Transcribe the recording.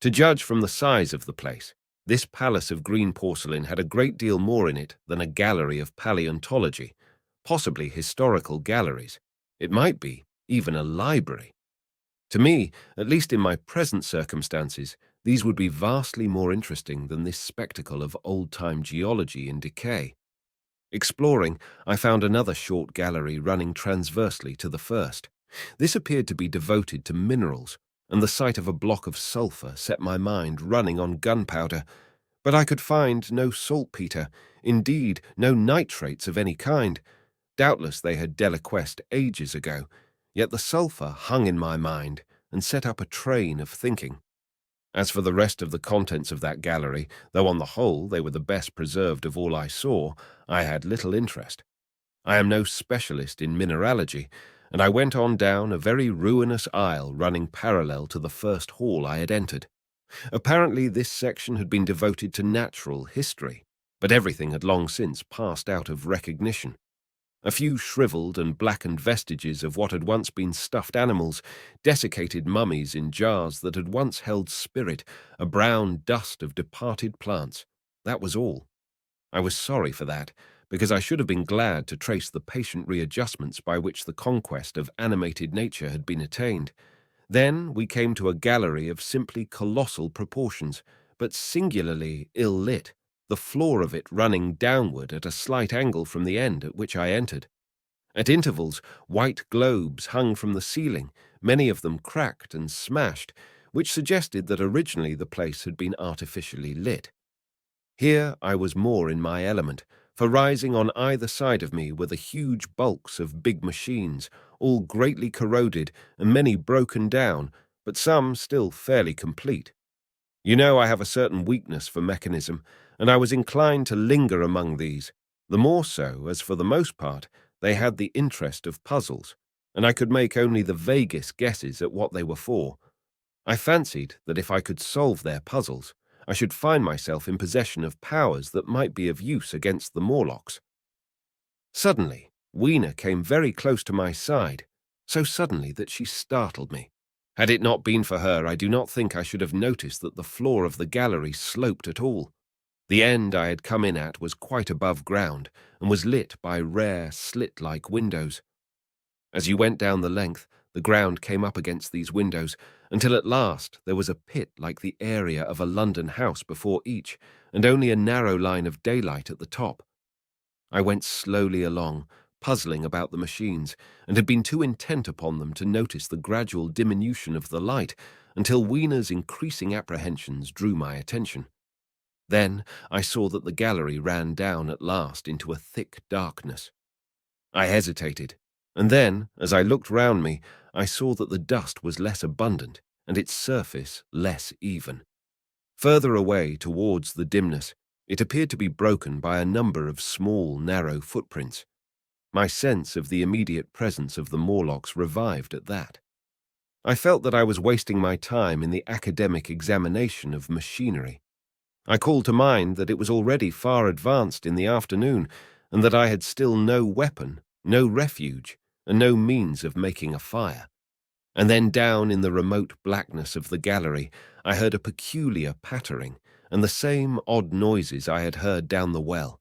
To judge from the size of the place, this palace of green porcelain had a great deal more in it than a gallery of paleontology, possibly historical galleries. It might be even a library. To me, at least in my present circumstances, these would be vastly more interesting than this spectacle of old-time geology in decay. Exploring, I found another short gallery running transversely to the first. This appeared to be devoted to minerals, and the sight of a block of sulphur set my mind running on gunpowder. But I could find no saltpeter, indeed no nitrates of any kind. Doubtless they had deliquesced ages ago, yet the sulphur hung in my mind and set up a train of thinking. As for the rest of the contents of that gallery, though on the whole they were the best preserved of all I saw, I had little interest. I am no specialist in mineralogy, and I went on down a very ruinous aisle running parallel to the first hall I had entered. Apparently this section had been devoted to natural history, but everything had long since passed out of recognition. A few shriveled and blackened vestiges of what had once been stuffed animals, desiccated mummies in jars that had once held spirit, a brown dust of departed plants. That was all. I was sorry for that, because I should have been glad to trace the patient readjustments by which the conquest of animated nature had been attained. Then we came to a gallery of simply colossal proportions, but singularly ill-lit, the floor of it running downward at a slight angle from the end at which I entered. At intervals, white globes hung from the ceiling, many of them cracked and smashed, which suggested that originally the place had been artificially lit. Here I was more in my element, for rising on either side of me were the huge bulks of big machines, all greatly corroded and many broken down, but some still fairly complete. You know I have a certain weakness for mechanism, and I was inclined to linger among these, the more so as for the most part they had the interest of puzzles, and I could make only the vaguest guesses at what they were for. I fancied that if I could solve their puzzles, I should find myself in possession of powers that might be of use against the Morlocks. Suddenly, Weena came very close to my side, so suddenly that she startled me. Had it not been for her, I do not think I should have noticed that the floor of the gallery sloped at all. The end I had come in at was quite above ground, and was lit by rare, slit-like windows. As you went down the length, the ground came up against these windows, until at last there was a pit like the area of a London house before each, and only a narrow line of daylight at the top. I went slowly along, puzzling about the machines, and had been too intent upon them to notice the gradual diminution of the light, until Weena's increasing apprehensions drew my attention. Then I saw that the gallery ran down at last into a thick darkness. I hesitated, and then, as I looked round me, I saw that the dust was less abundant and its surface less even. Further away towards the dimness, it appeared to be broken by a number of small, narrow footprints. My sense of the immediate presence of the Morlocks revived at that. I felt that I was wasting my time in the academic examination of machinery. I called to mind that it was already far advanced in the afternoon, and that I had still no weapon, no refuge, and no means of making a fire. And then down in the remote blackness of the gallery, I heard a peculiar pattering, and the same odd noises I had heard down the well.